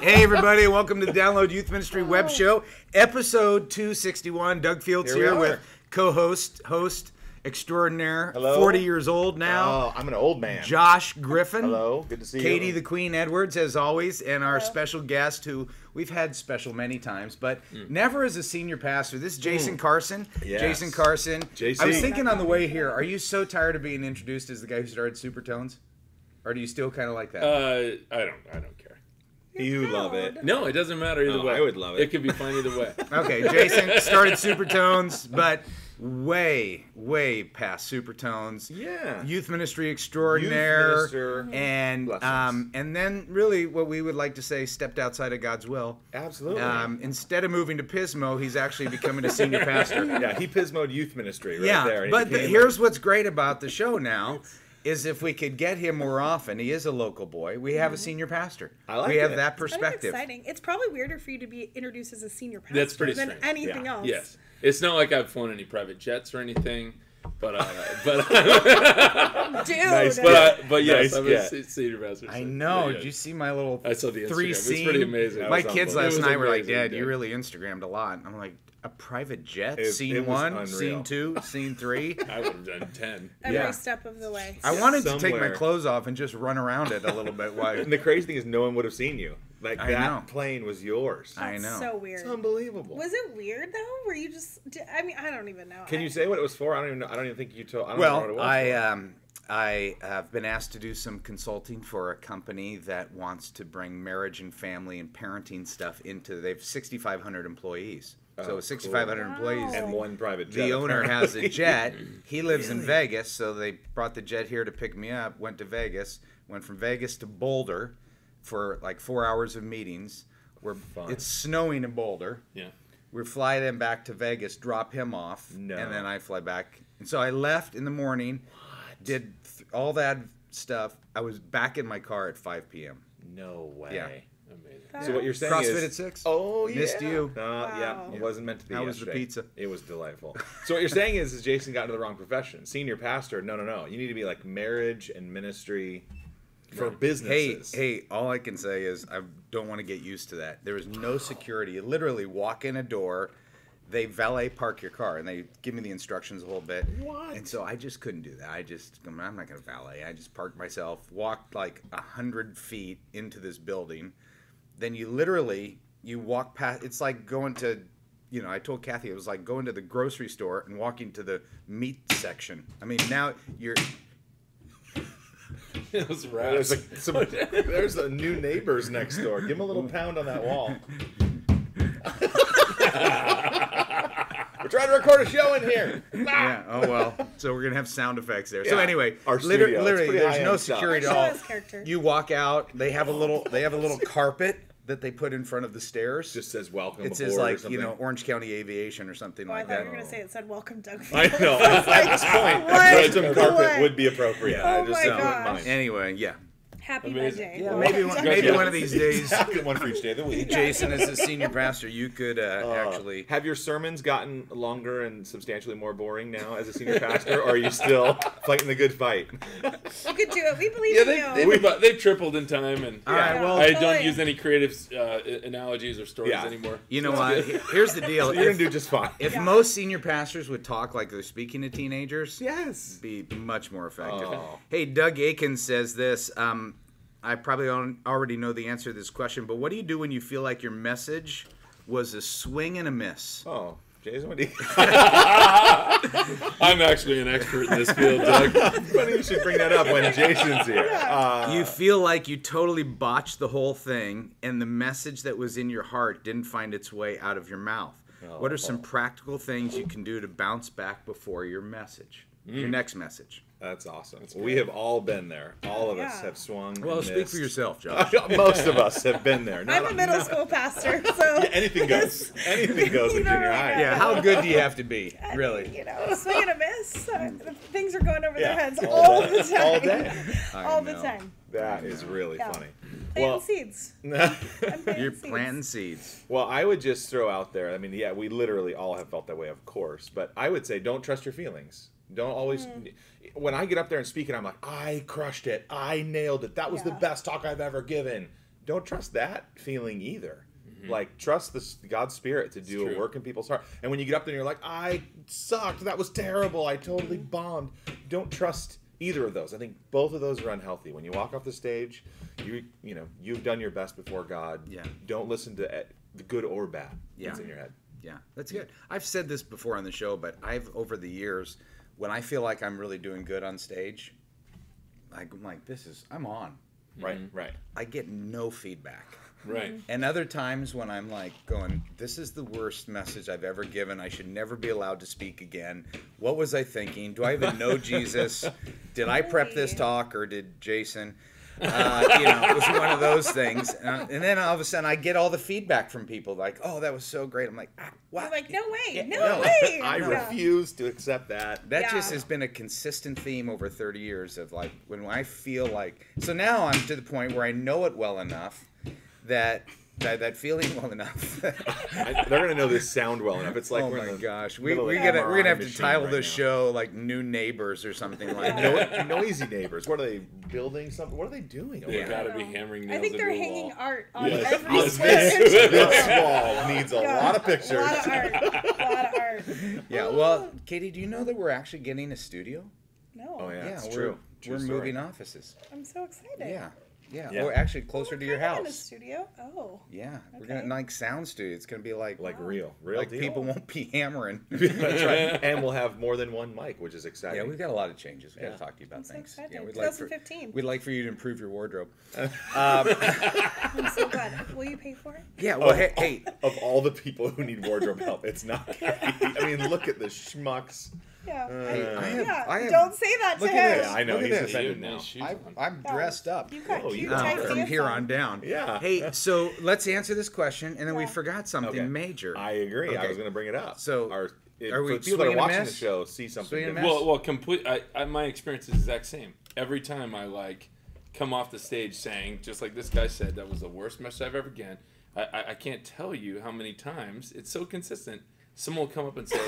Hey, everybody, welcome to the Download Youth Ministry Web Show, episode 261. Doug Fields here with host extraordinaire, Hello. 40 years old now. Oh, I'm an old man. Josh Griffin. Hello, good to see you. Katie the Queen Edwards, as always, and our special guest, who we've had special many times, but never as a senior pastor. This is Jason Carson. Yes. Jason Carson. JC. I was thinking on the way here, are you so tired of being introduced as the guy who started Supertones? Or do you still kind of like that? I don't care. You love it. No, it doesn't matter either way. I would love it. It could be fun either way. Okay, Jason started Supertones, but way past Supertones. Yeah. Youth ministry extraordinaire. Youth minister. And then really what we would like to say, stepped outside of God's will. Absolutely. Instead of moving to Pismo, he's actually becoming a senior pastor. Yeah, he Pismo'd youth ministry right there. But here's what's great about the show now. Is if we could get him more often, he is a local boy, we have a senior pastor. I like we have it. that Kind of perspective. exciting. It's probably weirder for you to be introduced as a senior pastor That's pretty than strange. anything else. Yes. It's not like I've flown any private jets or anything, but Dude. Nice. but yes, Nice I'm get. a senior pastor. I know. Yeah. Did you see my little I saw the Instagram. three It's scene? pretty amazing. My That was kids unbelievable. last It was night were like, amazing, "Dad, yeah. you really Instagrammed a lot." And I'm like, "A private jet? It Scene was 1, unreal. scene 2, scene 3." I would have done 10. Every Yeah. step of the way. I wanted to take my Somewhere. clothes off and just run around it a little bit. While And the crazy thing is no one would have seen you. Like, I know. that plane was yours. I know. So weird. It's unbelievable. Was it weird though? Were you just? I mean, I don't even know. Can you say what it was for? I don't even know. I don't even think you told. I don't know what it Well, was I have been asked to do some consulting for a company that wants to bring marriage and family and parenting stuff into. They have 6,500 employees. So Oh, with 6,500 cool. employees, Wow. and one private jet. the owner has a apparently. jet. He lives in Vegas, so they brought the jet here to pick me up. Went to Vegas. Went from Vegas to Boulder for like 4 hours of meetings. Fun. It's snowing in Boulder. Yeah. We fly them back to Vegas, drop him off, No. and then I fly back. And so I left in the morning, did all that stuff. I was back in my car at 5 p.m. No way. Yeah. Amazing. So what you're saying CrossFit is at 6. Oh, yeah. Missed you. Yeah, Wow. it wasn't meant to be. How was the yesterday. pizza? It was delightful. So what you're saying is Jason got into the wrong profession. Senior pastor, no. You need to be like marriage and ministry for businesses. Hey, all I can say is I don't want to get used to that. There is no security. You literally walk in a door, they valet park your car, and they give me the instructions a little bit. What? And so I just couldn't do that. I'm not going to valet. I just parked myself, walked like 100 feet into this building. Then you walk past. It's like going to, I told Kathy it was like going to the grocery store and walking to the meat section. I mean, now you're. It was rats. There's a new neighbors next door. Give them a little pound on that wall. We're trying to record a show in here. Yeah. Oh well. So we're gonna have sound effects there. So Yeah. anyway, Our studio, it's literally, pretty there's no high-end stuff. security at Show all. us character. You walk out. They have a little carpet that they put in front of the stairs. Just says welcome. It says aboard or like something. Orange County Aviation or something Oh, I like thought that. you were gonna say it said "Welcome, Doug." I Fields. know. At this point, What? some No carpet way. would be appropriate. Oh I just my wouldn't gosh. mind. Anyway, yeah. Happy Amazing. birthday. Yeah, Welcome, maybe Doug. one of these days, Get one for each day of the week. Jason, as a senior pastor, you could actually. Have your sermons gotten longer and substantially more boring now as a senior pastor, or are you still fighting the good fight? You could do it. We believe Yeah, in you. they've tripled in time, and All right, well, I totally. don't use any creative analogies or stories Yeah. anymore. you know what? Here's the deal. You're gonna do just fine. If most senior pastors would talk like they're speaking to teenagers, Yes. be much more effective. Oh. Hey, Doug Aiken says this. I probably already know the answer to this question, but what do you do when you feel like your message was a swing and a miss? Oh, Jason, what do you? I'm actually an expert in this field, Doug. Funny you should bring that up when Jason's here. You feel like you totally botched the whole thing, and the message that was in your heart didn't find its way out of your mouth. What are some practical things you can do to bounce back before your message, your next message? That's awesome. We have all been there. All of us Yeah. have swung. Well, and speak missed. for yourself, Josh. Most of us have been there. I'm a middle school pastor, so Yeah, anything goes. Anything goes in You know, junior like, high. Yeah, how good do you have to be, really? swing and a miss. Things are going over their Yeah. heads All all day. the time. All day. All the know. time. That is really Yeah. funny. Planting seeds. I'm planting You're seeds. planting seeds. Well, I would just throw out there, I mean, yeah, we literally all have felt that way, of course, but I would say don't trust your feelings. Don't always, when I get up there and speak and I'm like, I crushed it, I nailed it, that was the Yeah. best talk I've ever given. don't trust that feeling either. Like, trust God's Spirit to do a work in people's heart. And when you get up there and you're like, I sucked, that was terrible, I totally bombed. Don't trust either of those. I think both of those are unhealthy. When you walk off the stage, you've done your best before God. Yeah. Don't listen to the good or bad that's in your head. Yeah, that's good. I've said this before on the show, but over the years, when I feel like I'm really doing good on stage, I'm like, I'm on. Right, right. I get no feedback. Right. And other times when I'm like going, this is the worst message I've ever given. I should never be allowed to speak again. What was I thinking? Do I even know Jesus? Did I prep this talk or did Jason? It was one of those things. And then all of a sudden I get all the feedback from people like, oh, that was so great. I'm like, what? You're like, no way, no way. I refuse to accept that. That just has been a consistent theme over 30 years of like, when I feel like, so now I'm to the point where I know it well enough that feeling well enough. They're gonna know this sound well enough. It's like, oh my gosh, we're gonna have to title this show like "New Neighbors" or something like that. Noisy neighbors. What are they building? Something? What are they doing? They gotta be hammering nails. I think they're into a hanging wall. art on every This wall needs a lot of pictures. A lot of art. Yeah. Well, Katie, do you know that we're actually getting a studio? No. Oh yeah, it's we're true. We're moving offices. I'm so excited. Yeah. Yeah. We're actually closer to your In a house. studio. Oh. Yeah, we're Okay. gonna like sound studio. It's gonna be like real like deal. people won't be hammering. That's right. And we'll have more than one mic, which is exciting. Yeah, we've got a lot of changes. We got to talk to you about I'm so things. excited. Yeah, 2015. we'd like for you to improve your wardrobe. I'm so glad. Will you pay for it? Yeah. Well, hey. Of all the people who need wardrobe help, it's not Katie. I mean, look at the schmucks. Yeah. I have, Don't say that to look him. at this. Yeah, I know. Look at He's this. offended Nice now. shoes on. I'm dressed up. You've got cute you tight From pants here on. on down. Yeah. Hey, so let's answer this question, and then we Yeah. forgot something Okay. major. I agree. I Okay. was going to bring it up. So, for we people that swinging are a watching mess? the show, see something Swinging a different. mess? Well, complete. My experience is the exact same. Every time I come off the stage saying, just like this guy said, that was the worst message I've ever given. I can't tell you how many times it's so consistent. Someone will come up and say,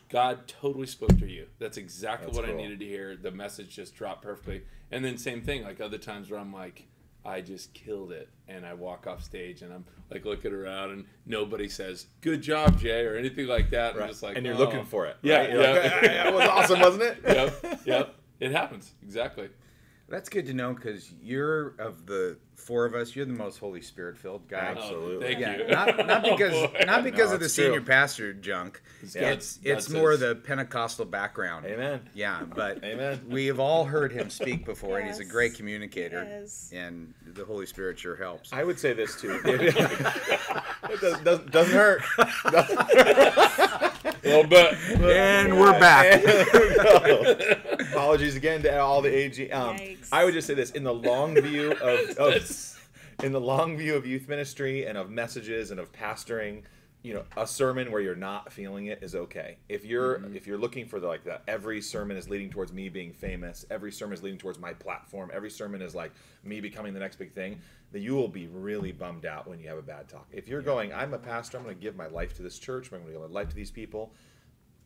God totally spoke to you. That's exactly what cool. I needed to hear. The message just dropped perfectly. And then same thing, like other times where I'm like, I just killed it. And I walk off stage and I'm like looking around and nobody says, good job, Jay, or anything like that. Right. I'm just like, and you're oh. looking for it. Yeah, Right? You're like, yeah. "Hey, that was awesome, wasn't it? Yep. It happens. Exactly. That's good to know because you're of the four of us. You're the most Holy Spirit filled guy. Absolutely. Thank Yeah, you. not because Oh, boy. not because No, of the it's senior true. pastor junk. Yeah. It's God more says- the Pentecostal background. Amen. Yeah, but Amen. we have all heard him speak before, and he's a Yes. great communicator. Yes. And the Holy Spirit sure helps. I would say this too. It doesn't hurt. A little bit. And we're back. Apologies again to all the AG. Yikes. I would just say this: in the long view in the long view of youth ministry and of messages and of pastoring, a sermon where you're not feeling it is okay. If you're looking for every sermon is leading towards me being famous, every sermon is leading towards my platform, every sermon is like me becoming the next big thing, then you will be really bummed out when you have a bad talk. If you're going, I'm a pastor, I'm going to give my life to this church, I'm going to give my life to these people,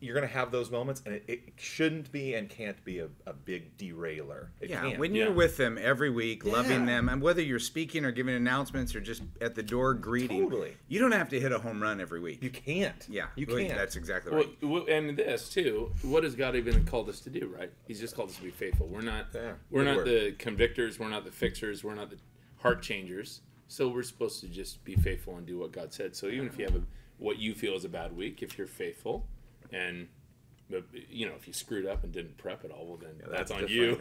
you're going to have those moments, and it shouldn't be and can't be a big derailer. It can't. When you're with them every week, loving them, and whether you're speaking or giving announcements or just at the door greeting, Totally. you don't have to hit a home run every week. You can't. Yeah, You well, can't. That's exactly right. And this too. What has God even called us to do? Right? He's just called us to be faithful. We're not. Yeah, We're good not word. the convictors. We're not the fixers. We're not the heart changers. So we're supposed to just be faithful and do what God said. So even if you have what you feel is a bad week, if you're faithful, and if you screwed up and didn't prep at all, well then that's on you.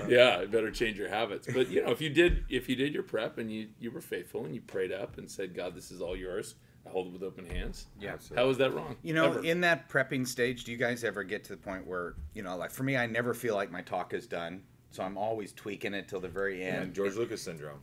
Yeah, better change your habits. But if you did your prep and you were faithful and you prayed up and said, God, this is all yours, I hold it with open hands. Yeah. How is that wrong? Ever. In that prepping stage, do you guys ever get to the point where, like for me, I never feel like my talk is done. So I'm always tweaking it till the very end. And George Lucas syndrome.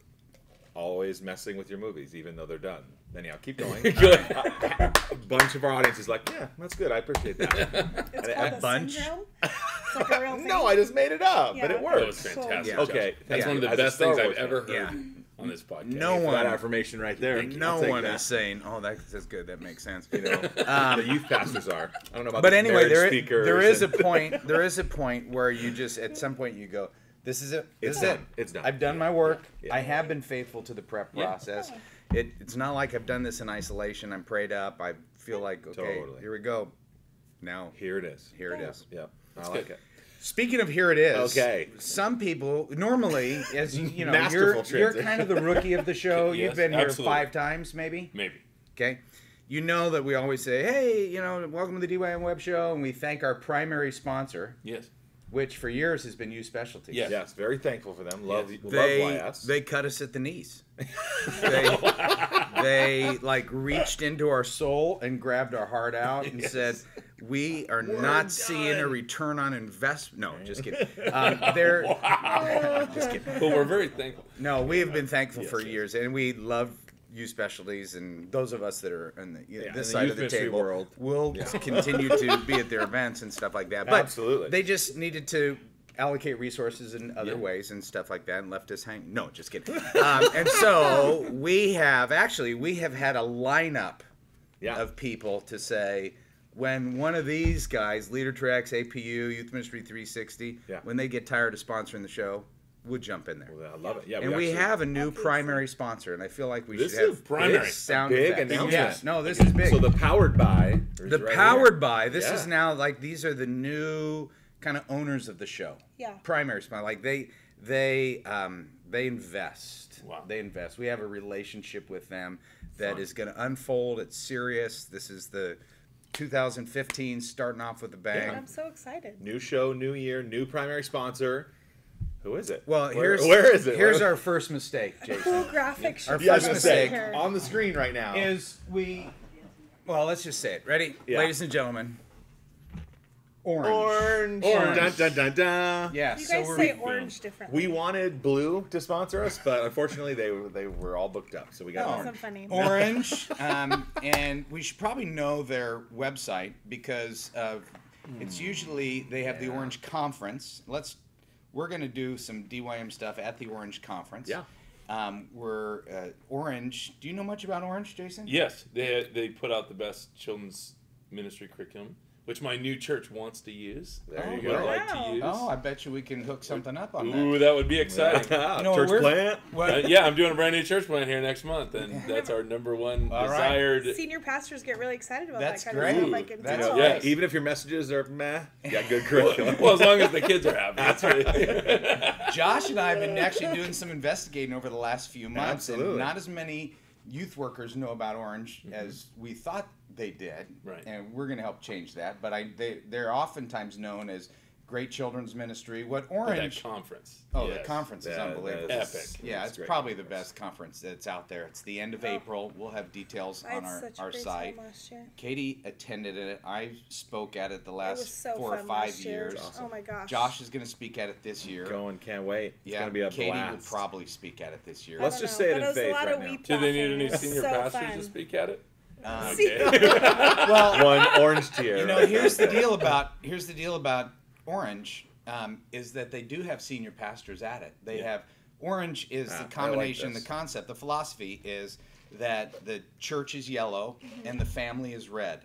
Always messing with your movies, even though they're done. Anyhow, keep going. A bunch of our audience is like, yeah, that's good. I appreciate that. It's And called a a bunch? syndrome. It's like a real thing. No, I just made it up, but Yeah. it That was works. fantastic. Yeah. Okay, That's thank one of you. the As a best Star things I've Wars fan. ever heard Yeah. on this podcast. No For one, that affirmation right there. no I'll take one that. is saying, "Oh, that's good. That makes sense." The youth pastors are. I don't know about But these anyway, marriage speakers there is a and- point. There is a point where you just at some point you go, This is it. It's This is done. It's done. I've done my work. Yeah. I have been faithful to the prep process. It's not like I've done this in isolation. I'm prayed up. I feel like, okay, Totally. here we go. Now, Here it is. here it is. Yeah, I like good. it. Speaking of here it is. Okay. Some people normally, as you know, Masterful you're transition. kind of the rookie of the show. Yes, You've been here absolutely. 5 times, maybe. Maybe. Okay. You know that we always say, hey, welcome to the DYM Web Show, and we thank our primary sponsor, Yes. which for years has been U Specialties. Yes. Yes, very thankful for them. Love, Yes. love YS. They cut us at the knees. they like reached into our soul and grabbed our heart out and said, "We are not seeing a return on investment." No, just kidding. They're just kidding. But we're very thankful. No, we have been thankful for years, and we love U Specialties, and those of us that are on the, in this the side youth of the ministry table world. will continue to be at their events and stuff like that. But Absolutely. they just needed to allocate resources in other Yeah. ways and stuff like that, and left us hanging. No, just kidding. And so we have had a lineup Yeah. of people to say, when one of these guys, Leader Tracks, APU, Youth Ministry 360, Yeah. when they get tired of sponsoring the show, we'll jump in there. Well, I love it. Yeah, And we actually- have a new primary sponsor, and I feel like we This should have is primary. sound big effects. announcement. Yes, no, this is big. So the powered by. The powered by. This Yeah. is now like these are the new kind of owners of the show. Yeah. Primary sponsor. Like they invest. Wow. They invest. We have a relationship with them that is going to unfold. It's serious. This is the 2015 starting off with a bang. I'm so excited. New show, new year, new primary sponsor. Who is it? Well, where is it? Here's Where- our first mistake, Cool Jason. graphic. should Yeah, I was first gonna be say mistake. here. on the screen right now. Well, let's just say it. Ready? Yeah. Ladies and gentlemen. Orange. Orange. Orange. Dun, dun, dun, dun. Yeah, You so guys we're say orange differently. We wanted blue to sponsor us, but unfortunately they were all booked up, so we got That orange. wasn't funny. Orange, and we should probably know their website because it's usually they have the Orange Conference. We're going to do some DYM stuff at the Orange Conference. Yeah. We're Orange. Do you know much about Orange, Jason? Yes, they put out the best children's ministry curriculum, which my new church wants to use. There you Would go. like to Wow. use. Oh, I bet you we can hook something up on Ooh, that. that would be exciting. You know, Church we're- plant. What? Yeah, I'm doing a brand new church plant here next month, and that's our number one All right. desired. Senior pastors get really excited about That's that kind great. of stuff. Like, That's oh, Yeah. Yeah, even if your messages are meh, you got good curriculum. Well, as long as the kids are happy, that's right. Josh and I have been actually doing some investigating over the last few months, Absolutely. and not as many youth workers know about Orange as we thought they did. Right. And we're going to help change that. But they're oftentimes known as Great Children's Ministry. What That Orange? conference. Oh, the Yes. conference is Yeah, unbelievable. that's Epic. Yeah, It's it's great probably the conference. best conference that's out there. It's the end of Oh. April. We'll have details I on had such a our great site. time last year. Katie attended it. I spoke at it the It last was so 4 or fun 5 last year. years. Oh my gosh. Josh is going to speak at it this year. Going, can't wait. It's Yeah, gonna be a Katie blast. will probably speak at it this year. I Let's don't just know, say it but in was a faith lot right of now. weep Do they need laughing. any It was senior so pastors fun. to speak at it? See- Well, One orange tier. you know, here's the deal about Orange is that they do have senior pastors at it. They have Orange is I the like combination, this. the concept, the philosophy is that the church is yellow and the family is red,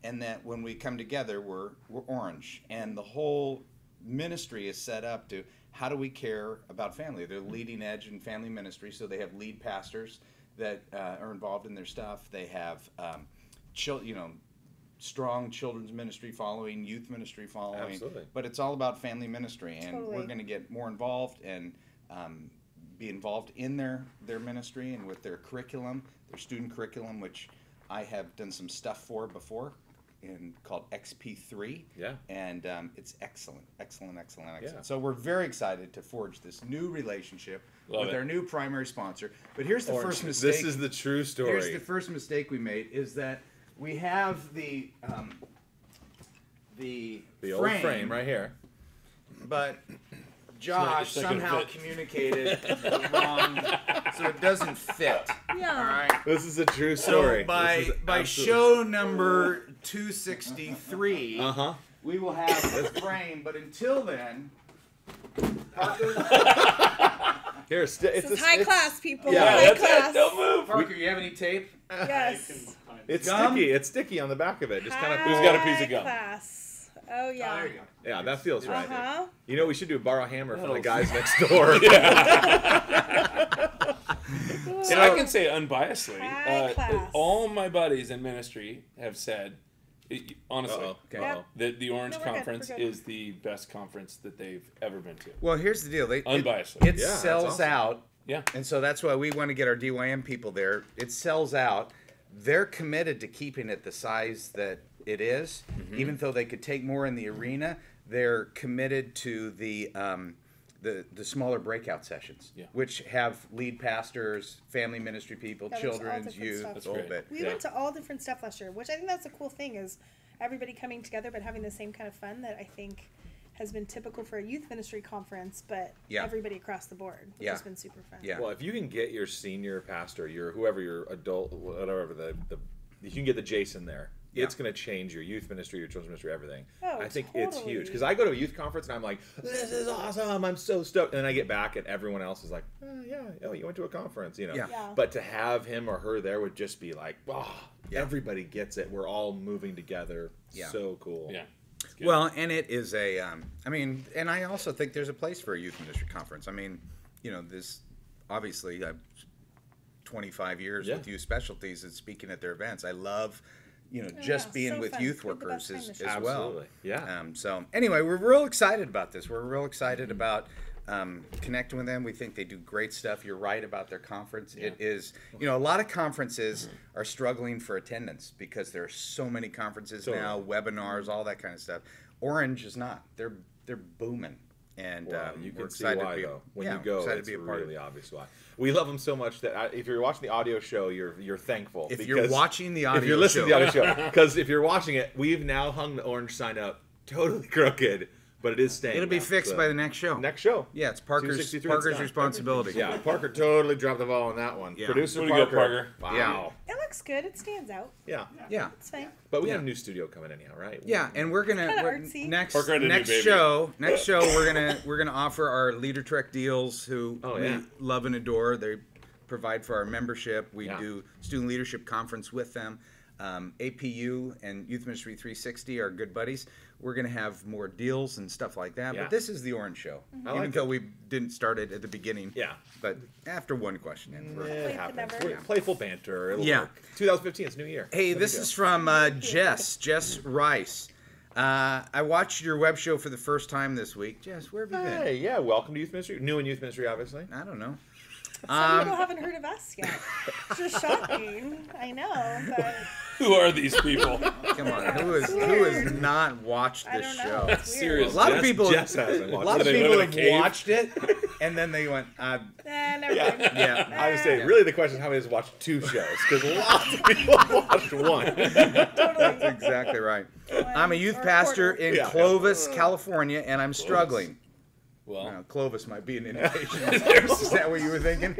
and that when we come together, we're orange, and the whole ministry is set up to how do we care about family? They're leading edge in family ministry, so they have lead pastors that are involved in their stuff. They have strong children's ministry following, youth ministry following. Absolutely. But it's all about family ministry, and Totally. we're going to get more involved and be involved in their ministry and with their curriculum, their student curriculum, which I have done some stuff for before, and called XP3. Yeah. And it's excellent. Yeah. So we're very excited to forge this new relationship Love with it. our new primary sponsor. But here's the Orange. first mistake. This is the true story. Here's the first mistake we made is that we have the old frame right here. but Josh it's not gonna somehow fit. communicated the wrong, so it doesn't fit. Yeah. All right. This is a true So story. by show number 263, Uh-huh. we will have the frame. But until then, Parker, Here, it's This is high class, people. Yeah, high that's class. it. Don't move. Parker, you have any tape? Yes. It's Gum? sticky. It's sticky on the back of it. Just kind of. Who's got a piece of gum? Class. Oh yeah. There you go. Yeah, that feels right. Uh-huh. You know, we should do borrow a hammer from the That'll- guys next door. And I can say unbiasedly, High class. all my buddies in ministry have said, honestly, Uh-oh. Okay. Yep. that the Orange No, we're good, Conference we're good. is the best conference that they've ever been to. Well, here's the deal. Unbiasedly. It Yeah, that's sells awesome. out. Yeah. And so that's why we want to get our DYM people there. It sells out. They're committed to keeping it the size that it is. Even though they could take more in the arena, they're committed to the smaller breakout sessions, Yeah. which have lead pastors, family ministry people, Yeah, there's all children's, different youth, stuff. That's a whole great. bit. We Yeah. went to all different stuff last year, which I think that's the cool thing is everybody coming together but having the same kind of fun that I think has been typical for a youth ministry conference, but Yeah. everybody across the board, which Yeah. has been super fun. Yeah. Well, if you can get your senior pastor, your whoever your adult, whatever if you can get the Jason there, Yeah. it's going to change your youth ministry, your children's ministry, everything. Oh, I think it's totally. huge because I go to a youth conference and I'm like, this is awesome, I'm so stoked, and then I get back and everyone else is like, oh, you went to a conference, you know. Yeah. Yeah. But to have him or her there would just be like, Yeah. everybody gets it. We're all moving together. Yeah. So cool. Yeah. It's good. Well, and it is a, I mean, and I also think there's a place for a youth ministry conference. I mean, you know, this, obviously, I've 25 years Yeah. with youth specialties and speaking at their events. I love, you know, Oh, just yeah, being so with fun. youth We had the workers best time as this year. well. Absolutely. Yeah. So anyway, we're real excited about this. We're real excited about connecting with them. We think they do great stuff. You're right about their conference. It is, you know, a lot of conferences are struggling for attendance because there are so many conferences now, webinars, all that kind of stuff. Orange is not. They're booming. And Well, you we're can see excited why to be, though. When yeah, you go, excited it's to be a part really of it. obvious why. We love them so much that if you're watching the audio show, you're thankful. If you're watching the audio if you're listening show. to the audio show, because if you're watching it, we've now hung the orange sign up totally crooked, but it is staying. It'll be now, fixed so- by the next show. next show. Yeah, it's Parker's 263, it's done. responsibility. Yeah, Parker totally dropped the ball on that one. Yeah. Producer Way to go, Parker. Parker. Wow. It looks good. It stands out. Yeah. Yeah. It's fine. But we Yeah. have a new studio coming in now, right? Yeah, and we're Kinda gonna artsy. next Parker had a new next baby. show we're gonna offer our Leader Trek deals who Oh, we yeah. love and adore. They provide for our membership. We Yeah. do student leadership conference with them. APU and Youth Ministry 360 are good buddies. We're gonna have more deals and stuff like that. Yeah. But this is the Orange Show, I even like though it. we didn't start it at the beginning. Yeah. But after one question, in, we're- It Playful happens. never. We're playful banter. It'll Yeah. work. 2015, it's New Year. Hey, No this big is deal. from Jess Rice. I watched your web show for the first time this week. Jess, where have you been? Hey, yeah, welcome to Youth Ministry. New in Youth Ministry, obviously. I don't know. Some people haven't heard of us yet. It's just shocking. I know, but Who are these people? Come on, who has not watched I this don't know. show? It's weird. Serious. A lot of Jess- people, Jess hasn't a watched lot of it. They people live in a have cave. watched it, and then they went, Never mind. yeah. I would say, really, the question is how many has watched 2 shows? Because lots of people watched 1. That's exactly right. I'm a youth Or a pastor quarter. in Yeah. Clovis, California, and I'm struggling. Well, Clovis might be an indication. Is that what you were thinking?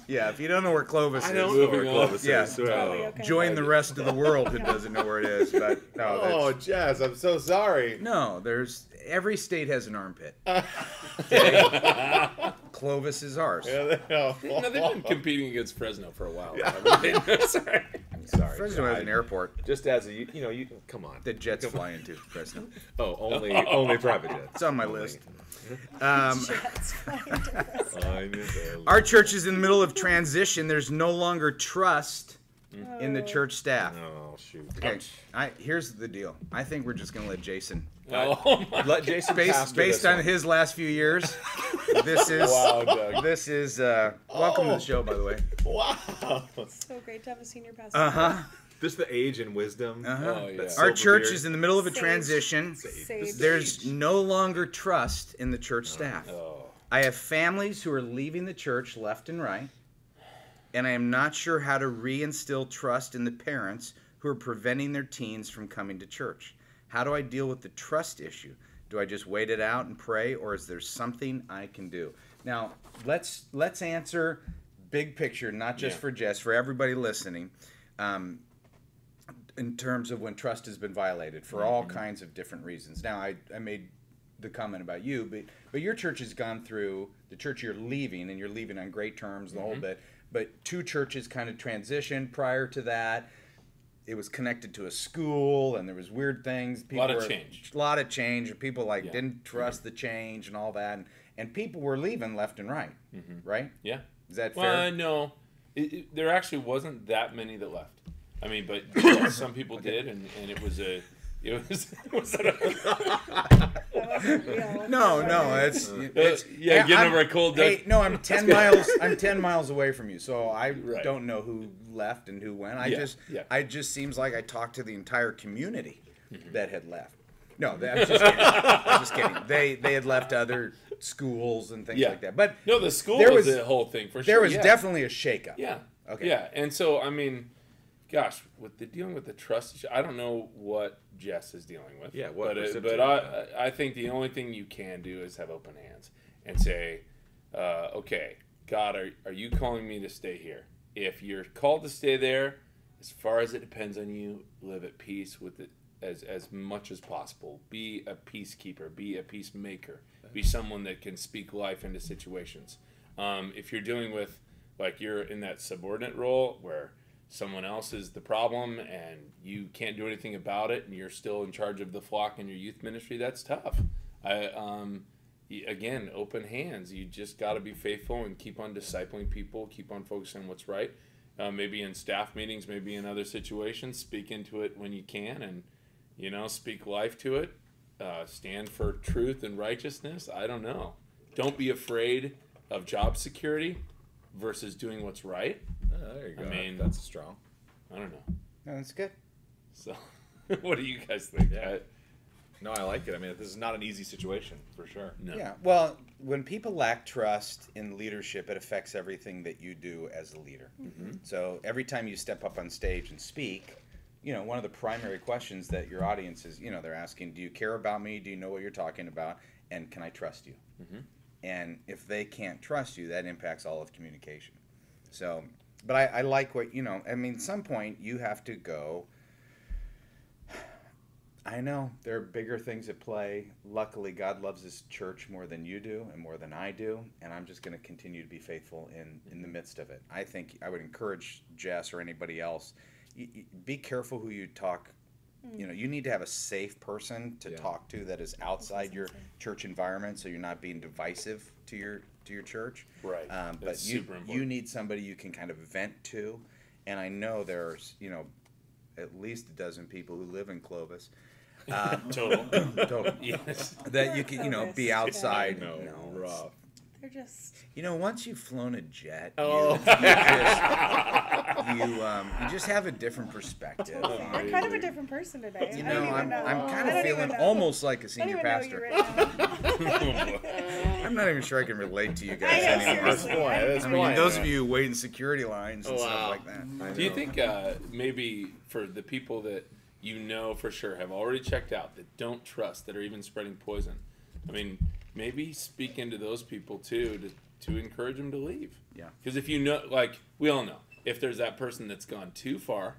Yeah, if you don't know where Clovis I is, don't know where Moving on. Clovis Yeah. is. So. Totally okay. join the rest of the world who doesn't know where it is. But no, Oh, that's, Jess, I'm so sorry. no, there's every state has an armpit. Clovis is ours. no, they've been competing against Fresno for a while. Sorry. Sorry. Fresno has God. an airport Just as a, come on. that jets fly into. Fresno. Oh, only private jets. It's on my list. Jets flying to Fresno. Our church is in the middle of transition. There's no longer trust in the Oh. church staff. Oh, shoot. Okay, here's the deal. I think we're just gonna let Jason, Oh my. Let Jason based pastor based this on one. his last few years. This is Wow, Doug. this is welcome to the show, by the way. Wow. So great to have a senior pastor. Just the age and wisdom. Oh, yeah. That's Our silver church beard. is in the middle of a Sage. transition. Sage. There's no longer trust in the church staff. Oh. I have families who are leaving the church left and right, and I am not sure how to reinstill trust in the parents who are preventing their teens from coming to church. How do I deal with the trust issue? Do I just wait it out and pray, or is there something I can do? Now, let's answer big picture, not just Yeah. for Jess, for everybody listening. In terms of when trust has been violated for all kinds of different reasons. Now, I made the comment about you, but your church has gone through, the church you're leaving, and you're leaving on great terms, the whole bit, but 2 churches kind of transitioned prior to that. it was connected to a school, and there was weird things. A lot of change. A lot of change. And people like Yeah. didn't trust the change and all that, and people were leaving left and right. Right? Yeah. Is that Well, fair? no, there actually wasn't that many that left. I mean, but some people did, and it was a. It was That wasn't real. No, it's yeah, getting over a cold. Hey, no, I'm 10 miles. I'm 10 miles away from you, so I Right. don't know who left and who went. Yeah. I just seems like I talked to the entire community that had left. No, I'm just kidding. I'm just kidding. They had left other schools and things Yeah. like that. But No, the school there was was- the whole thing for sure. there was yeah. definitely a shakeup. Yeah. Okay. Yeah, and so I mean, gosh, with the dealing with the trust issue, I don't know what Jess is dealing with. Yeah, what but precipitated I think the only thing you can do is have open hands and say, okay, God, are you calling me to stay here? If you're called to stay there, as far as it depends on you, live at peace with it as much as possible. Be a peacekeeper. Be a peacemaker. Be someone that can speak life into situations. If you're dealing with, like, you're in that subordinate role where someone else is the problem and you can't do anything about it and you're still in charge of the flock in your youth ministry, that's tough. Again, open hands. You just got to be faithful and keep on discipling people, keep on focusing on what's right. Maybe in staff meetings, maybe in other situations, speak into it when you can and, speak life to it. Stand for truth and righteousness. I don't know. Don't be afraid of job security versus doing what's right. Oh, there you go. I mean, that's strong. I don't know. No, that's good. So, what do you guys think? Yeah. No, I like it. I mean, this is not an easy situation for sure. No. Yeah. Well, when people lack trust in leadership, it affects everything that you do as a leader. So every time you step up on stage and speak, one of the primary questions that your audience is, they're asking, do you care about me? Do you know what you're talking about? And can I trust you? And if they can't trust you, that impacts all of communication. So, but I like what, at some point you have to go, I know there are bigger things at play. Luckily, God loves his church more than you do and more than I do, and I'm just going to continue to be faithful in the midst of it. I think I would encourage Jess or anybody else, be careful who you talk. You need to have a safe person to talk to that is outside your church environment, so you're not being divisive to your church. Right. But That's super you important. need somebody you can kind of vent to, and I know there's at least a dozen people who live in Clovis. Total. Yes. That you can, be outside. No, rough. They're just. Once you've flown a jet, Oh. you just have a different perspective. I'm kind of a different person today. I don't even I'm know. kind I of don't even feeling know. almost like a I don't senior even know you pastor. right now. I'm not even sure I can relate to you I guys know, anymore. seriously. That's I mean, why. those of you who wait in security lines and Wow. stuff like that. Do you think maybe for the people that for sure have already checked out, that don't trust, that are even spreading poison, maybe speak into those people too to encourage them to leave? Yeah. Because if like we all know, if there's that person that's gone too far,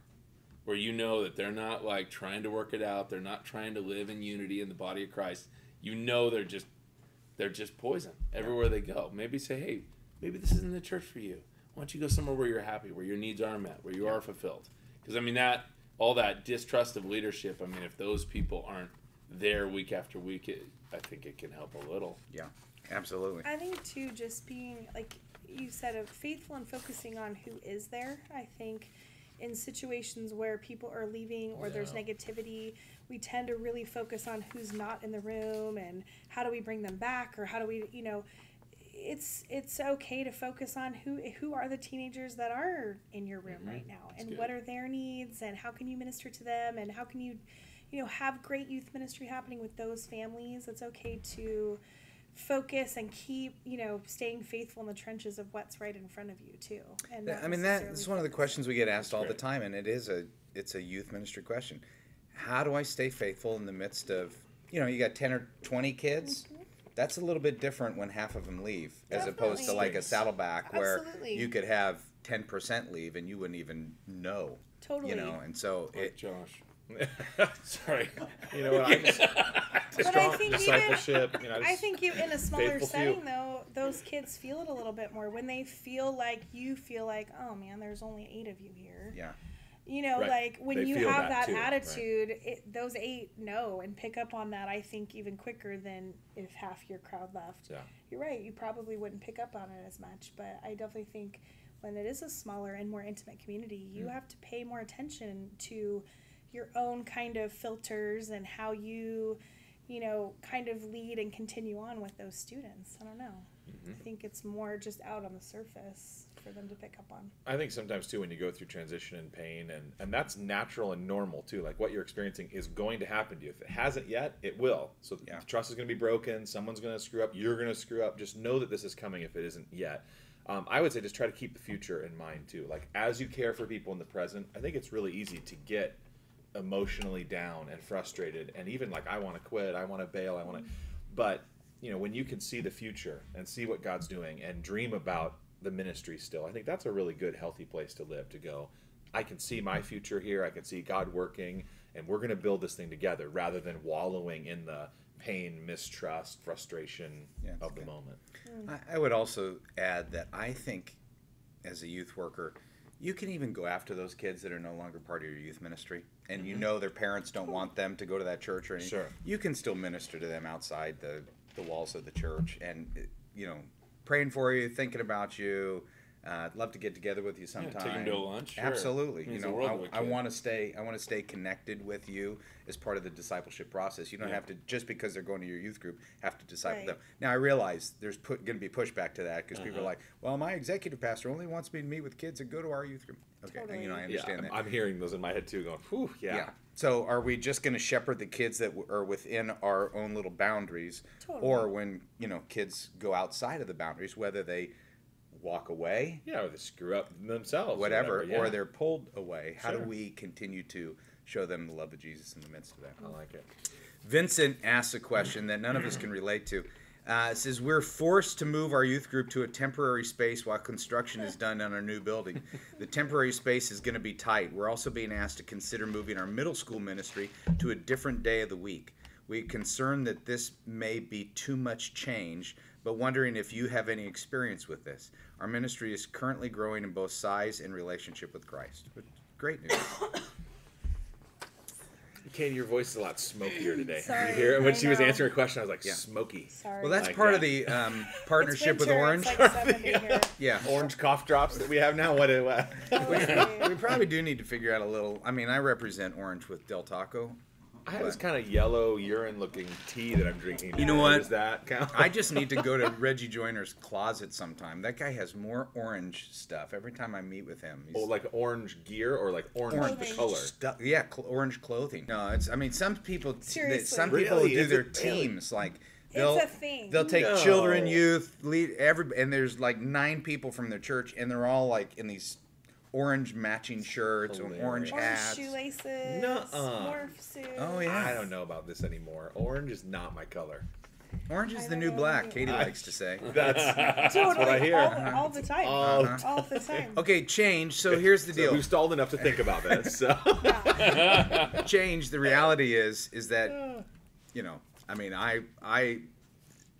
where that they're not like trying to work it out, they're not trying to live in unity in the body of Christ, they're just poison everywhere they go. Maybe say, hey, maybe this isn't the church for you. Why don't you go somewhere where you're happy, where your needs are met, where you are fulfilled? Because all that distrust of leadership, if those people aren't there week after week, I think it can help a little. Yeah, absolutely. I think too, just being like you said, faithful and focusing on who is there. I think in situations where people are leaving or there's negativity, we tend to really focus on who's not in the room and how do we bring them back, or how do we, it's okay to focus on who are the teenagers that are in your room right now, and what are their needs, and how can you minister to them, and how can you have great youth ministry happening with those families. It's okay to focus and keep staying faithful in the trenches of what's right in front of you too. And that's one of the questions we get asked all the time, and it's a youth ministry question. How do I stay faithful in the midst of you got 10 or 20 kids? That's a little bit different when half of them leave, as opposed to like a Saddleback where Absolutely. you could have 10% leave and you wouldn't even know. Totally. And so Josh. Sorry. You know what? I just But I think discipleship. I think in a smaller faithful setting, few. though, those kids feel it a little bit more when they feel like you feel like, oh man, there's only 8 of you here. yeah. You know, Right. like when They you feel have that that too, right. attitude, those 8 know and pick up on that, I think, even quicker than if half your crowd left. Yeah. You're right. You probably wouldn't pick up on it as much, but I definitely think when it is a smaller and more intimate community, you have to pay more attention to your own kind of filters and how you kind of lead and continue on with those students. I don't know. I think it's more just out on the surface for them to pick up on. I think sometimes too when you go through transition and pain and that's natural and normal too. Like what you're experiencing is going to happen to you. If it hasn't yet, it will. So the trust is going to be broken. Someone's going to screw up. You're going to screw up. Just know that this is coming if it isn't yet. I would say just try to keep the future in mind too. Like as you care for people in the present, I think it's really easy to get emotionally down and frustrated and even like I want to quit, I want to bail, I want to, but when you can see the future and see what God's doing and dream about the ministry still, I think that's a really good, healthy place to live, to go, I can see my future here, I can see God working, and we're going to build this thing together rather than wallowing in the pain, mistrust, frustration of the moment. I would also add that I think as a youth worker, you can even go after those kids that are no longer part of your youth ministry, and their parents don't want them to go to that church or anything. Sure. You can still minister to them outside the walls of the church, and praying for you, thinking about you. I'd love to get together with you sometime. Take them to lunch. Sure. Absolutely. Means the world to a I kid. want to stay. I want to stay connected with you as part of the discipleship process. You don't have to, just because they're going to your youth group, have to disciple them. Now I realize there's going to be pushback to that because people are like, "Well, my executive pastor only wants me to meet with kids that go to our youth group." Okay, Totally. I understand that. I'm hearing those in my head too, going, whew, Yeah. So are we just going to shepherd the kids that are within our own little boundaries, or when kids go outside of the boundaries, whether they walk away, or they screw up themselves, whatever, or they're pulled away? How do we continue to show them the love of Jesus in the midst of that? I like it. Vincent asks a question that none of us can relate to. It says, we're forced to move our youth group to a temporary space while construction is done on our new building. The temporary space is going to be tight. We're also being asked to consider moving our middle school ministry to a different day of the week. We're concerned that this may be too much change, but wondering if you have any experience with this. Our ministry is currently growing in both size and relationship with Christ. Great news. Katie, your voice is a lot smokier today. Sorry, you hear it? When I she was know. answering a question, I was like, smoky. Sorry. Well, that's Like part that. of the partnership with It's winter, Orange. It's like 70 here. Yeah. Orange cough drops that we have now. What? We probably do need to figure out a little. I mean, I represent Orange with Del Taco. I have this kind of yellow urine-looking tea that I'm drinking. You know what? Does that count? I just need to go to Reggie Joyner's closet sometime. That guy has more orange stuff every time I meet with him. He's like orange gear or like orange the color? stuff. Yeah, orange clothing. No, it's. I mean, some people. Seriously. Some people Really? do Is their it really? teams like. It's a thing. They'll take No. children, youth, lead and there's like 9 people from their church, and they're all like in these orange matching shirts and orange Hilarious. Orange hats. shoelaces. Nuh-uh. Morph suits. Oh yeah, I don't know about this anymore. Orange is not my color. orange is I the don't new know black. either. Katie likes to say. That's Totally. what I hear. All the time. All All the time. Okay, change. So here's the So deal. we've stalled enough to think about this. So. Change. The reality is that I mean, I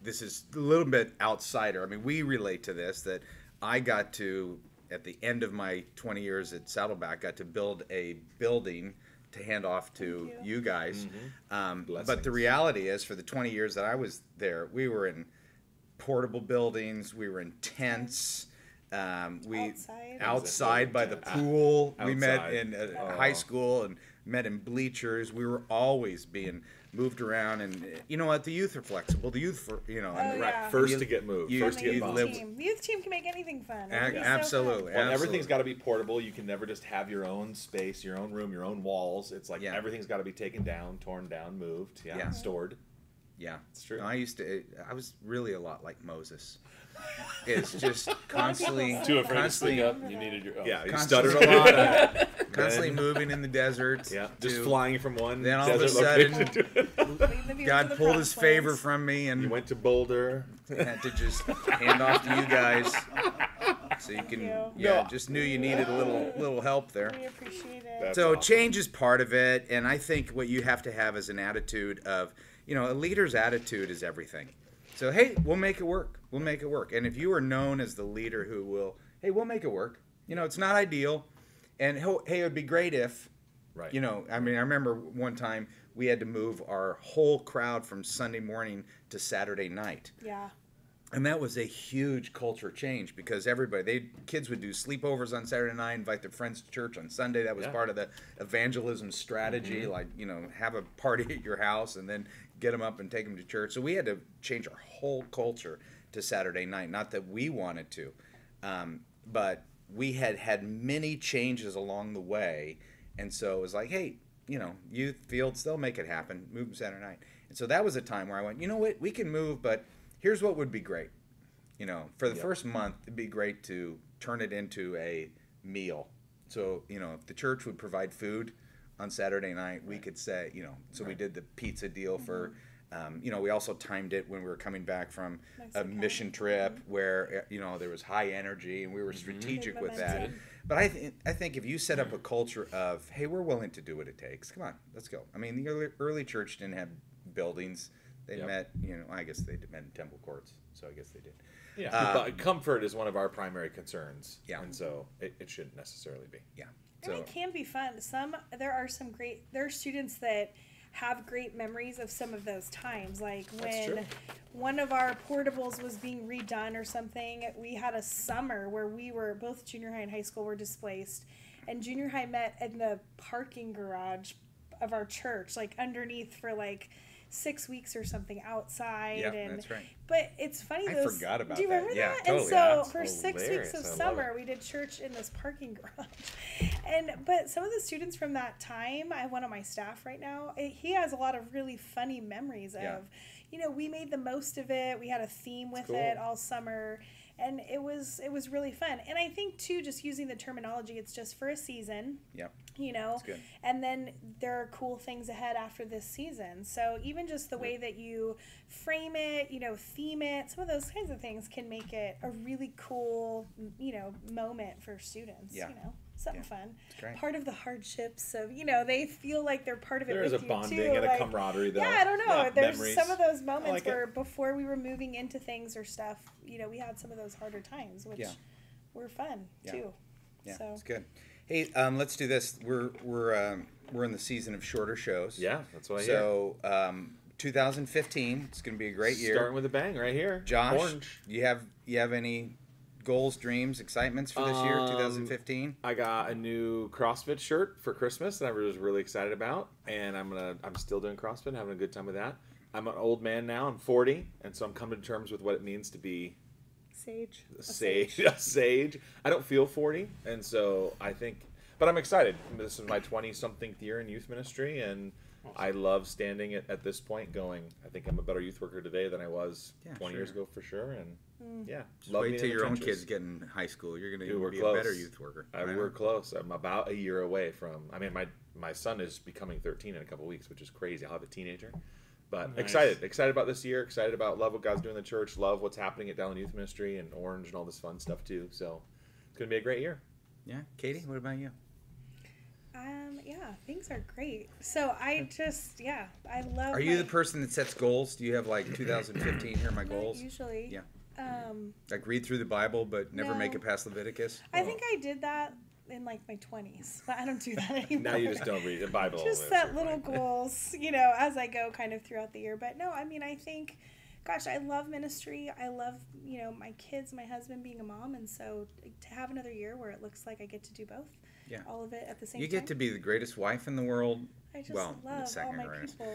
this is a little bit outsider. I mean, we relate to this, that I got to, at the end of my 20 years at Saddleback, got to build a building to hand off to you guys. But the Blessings. reality is, for the 20 years that I was there, we were in portable buildings, we were in tents. Outside by the pool. We met Outside. in high school and met in bleachers. We were always being moved around, and you know what? The youth are flexible. The youth, yeah. First to get moved. First to The get youth bumped. team. The youth team can make anything fun. It can be so Absolutely. fun. Well, everything's got to be portable. You can never just have your own space, your own room, your own walls. It's like everything's got to be taken down, torn down, moved, stored. Yeah, It's true. No, I was really a lot like Moses. It's just constantly, Too afraid to constantly, speak up. You needed your. Yeah, you Constantly- stuttered a lot. constantly moving in the desert. Yeah, just to- flying from one Then all of a desert sudden, location to Lead the view to God the pulled his promised favor lands. from me, You and went to Boulder. had to just hand off to you guys, so you can. Thank you. Yeah, just knew you needed a little help there. We appreciate it. That's So awesome. change is part of it, and I think what you have to have is an attitude of, a leader's attitude is everything. So hey, we'll make it work. We'll make it work. And if you are known as the leader who will, hey, we'll make it work. It's not ideal, And hey, it would be great if, Right. you know, I mean, I remember one time we had to move our whole crowd from Sunday morning to Saturday night. Yeah. And that was a huge culture change because kids would do sleepovers on Saturday night, invite their friends to church on Sunday. That was part of the evangelism strategy, like, you know, have a party at your house and then get them up and take them to church. So we had to change our whole culture to Saturday night. Not that we wanted to, but we had many changes along the way. And so it was like, hey, you know, youth fields, they'll make it happen. Move them Saturday night. And so that was a time where I went, you know what, we can move, but here's what would be great. You know, for the first month, it'd be great to turn it into a meal. So, you know, if the church would provide food on Saturday night, we could say, you know, so we did the pizza deal for, you know, we also timed it when we were coming back from a mission trip where, you know, there was high energy and we were strategic with that. But I think if you set up a culture of, hey, we're willing to do what it takes. Come on, let's go. I mean, the early church didn't have buildings. They met, you know, I guess they met in temple courts, so I guess they did. Yeah, but comfort is one of our primary concerns. Yeah. And so it shouldn't necessarily be. Yeah. And it can be fun. There are students that have great memories of some of those times. Like when one of our portables was being redone or something, we had a summer where both junior high and high school were displaced. And junior high met in the parking garage of our church, like underneath for like 6 weeks or something outside. Yeah, that's right. But it's funny. I forgot about that. Do you remember Yeah, that? totally. And so That's for 6 hilarious. weeks of I love summer, we did church in this parking garage. But some of the students from that time, I have one on my staff right now. He has a lot of really funny memories of, you know, we made the most of it. We had a theme with it all summer. And it was really fun. And I think, too, just using the terminology, it's just for a season. Yep. You know, and then there are cool things ahead after this season. So even just the way that you frame it, you know, theme it, some of those kinds of things can make it a really cool, you know, moment for students. You know, something fun. Part of the hardships of, you know, they feel like they're part of it. There's with a you bonding too. and Like, a camaraderie, though. Yeah, I don't know. There's memories. some of those moments like where before we were moving into things or stuff, you know, we had some of those harder times, which were fun too. Yeah, so it's good. Hey, let's do this. We're in the season of shorter shows. Yeah, that's what I hear. So 2015, it's going to be a great year. Starting with a bang right here. Josh, Orange. you have any goals, dreams, excitements for this year, 2015? I got a new CrossFit shirt for Christmas that I was really excited about, and I'm still doing CrossFit, having a good time with that. I'm an old man now. I'm 40, and so I'm coming to terms with what it means to be a sage. I don't feel 40, and so I think, but I'm excited. This is my 20-something year in youth ministry, and I love standing at this point going, I think I'm a better youth worker today than I was 20 years ago for sure, and Just love wait being till in the your own trenches. kids get in high school. You're going Dude, to we're be close. a better youth worker. We're close. I'm about a year away from, I mean, my son is becoming 13 in a couple weeks, which is crazy. I'll have a teenager. But Nice. excited about this year, excited about love what God's doing in the church, love what's happening at Dallin Youth Ministry and Orange and all this fun stuff too. So it's going to be a great year. Yeah. Katie, what about you? Yeah, things are great. So I love. Are you the person that sets goals? Do you have like 2015, here are my goals? Usually. Yeah. Like read through the Bible but never make it past Leviticus? I think I did that in like my 20s, but I don't do that anymore. Now you just don't read the Bible. Just set little goals, you know, as I go kind of throughout the year. But no, I mean, I think, gosh, I love ministry. I love, you know, my kids, my husband, being a mom. And so to have another year where it looks like I get to do both, all of it at the same time. You get to be the greatest wife in the world. I just well, love second all my greatest. people.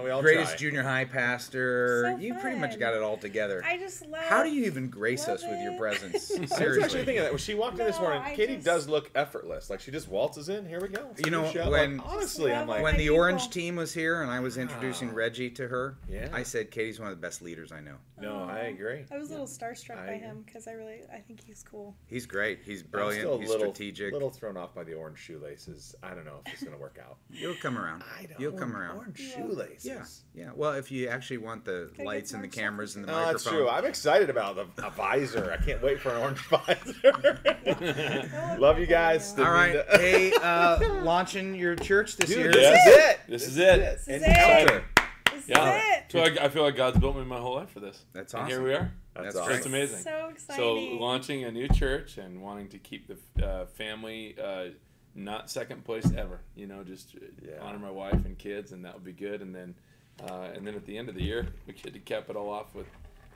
We all Greatest try. junior high pastor. So You pretty much fun. got it all together. I just love. How do you even grace love us with your it. presence? I was actually Seriously. thinking that when she walked in this No, morning, I Katie just- does look effortless. Like she just waltzes in. Here we go. It's a You know, new show. when- Like, honestly, I'm like, When the people. Orange team was here and I was introducing Wow. Reggie to her, Yeah. I said Katie's one of the best leaders I know. no, I agree. I was a little starstruck I by agree. him because I think he's cool. He's great. He's I'm brilliant. still a He's little, strategic. little thrown off by the orange shoelaces. I don't know if it's going to work out. You'll come around. You'll come around. Orange Yeah. shoelaces. Yeah, yeah. Well, if you actually want the get lights and the more cameras and the No, microphone. that's true. I'm excited about a visor. I can't wait for an orange visor. Love you guys. All right. Didn't mean to- Hey, launching your church this year. Dude, this is it. This is it. This is Encounter. This Yeah. is it. I feel like God's built me my whole life for this. That's And awesome. here we are. That's That's awesome. great. It's amazing. So exciting. So launching a new church and wanting to keep the family not second place ever. Just honor my wife and kids, and that would be good. And then at the end of the year, we get to cap it all off with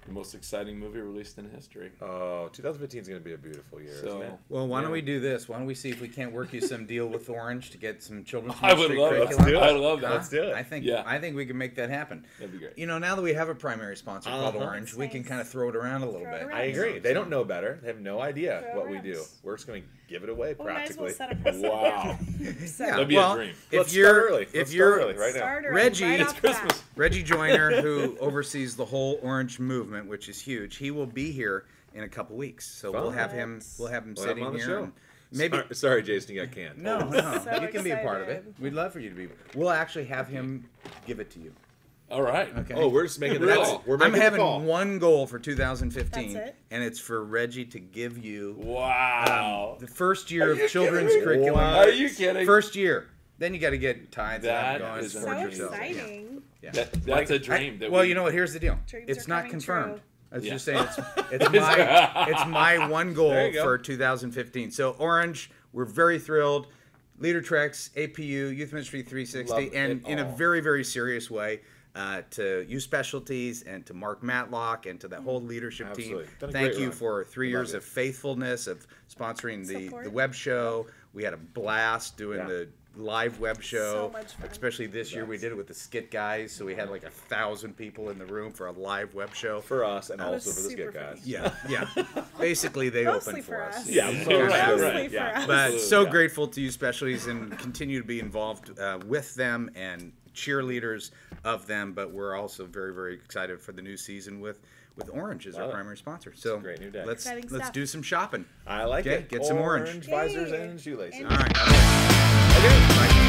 the most exciting movie released in history. Oh, 2015 is going to be a beautiful year, isn't it? Well, why don't Yeah. we do this? Why don't we see if we can't work you some deal with Orange to get some children's I would ministry love it. curriculum? Let's do it. I love that. Huh? Let's do it. I think we can make that happen. That'd be great. Now that we have a primary sponsor called Uh-huh. Orange, That's we can nice. kind of throw it around a little Throw it bit. around. I agree. They don't know better. They have no idea Throw what we around. do. We're just going to give it away Well, we might as well practically. set a precedent. Wow. So, Yeah, That'd be well, a dream. If Let's you're start early. if Let's you're start early right now. start early, Reggie, right it's off the bat. Christmas. Reggie Joyner, who oversees the whole Orange movement, which is huge, he will be here in a couple weeks. So we'll Fun. have him. We'll have him We'll have sitting him on the here. show. And maybe Sorry, Jason, you got canned. no, So you can be a part of it. excited. We'd love for you to be. We'll actually have him give it to you. All right. Okay. Oh, we're just making the Really? call. We're I'm making the having call. one goal for 2015, That's it? and it's for Reggie to give you Wow. the first year of you children's kidding me? curriculum. Are you kidding? First year. Then you got to get tithes That and going is So support amazing. yourself. exciting. Yeah. That's a dream. Well, you know what? Here's the deal. Dreams It's are not coming confirmed. true. I was Yeah. just saying it's my one There goal you go. for 2015. So Orange, we're very thrilled. Leader Treks, APU, Youth Ministry 360, Love and it in a all. very, very serious way to Youth Specialties and to Mark Matlock and to that whole leadership Absolutely. team. Done a Thank great you run. for 3 years Love of faithfulness, of sponsoring the Support. web show. We had a blast doing Yeah. the live web show. So much fun. Especially this year, we Yes. did it with the Skit Guys, so we had like 1,000 people in the room for a live web show. For us and That was also for the super skit guys. funny. Yeah. Basically, they Mostly opened for for us. us. Yeah, Yeah. mostly, Right, right, for yeah. us. But Absolutely, so yeah. grateful to you specialties and continue to be involved with them and cheerleaders of them. But we're also very, very excited for the new season with Orange as our Love it. primary sponsor. So a great new day. let's Exciting let's stuff. do some shopping. I like Okay, it. get some orange. visors Yay. and shoelaces. And- All right. Okay. Bye.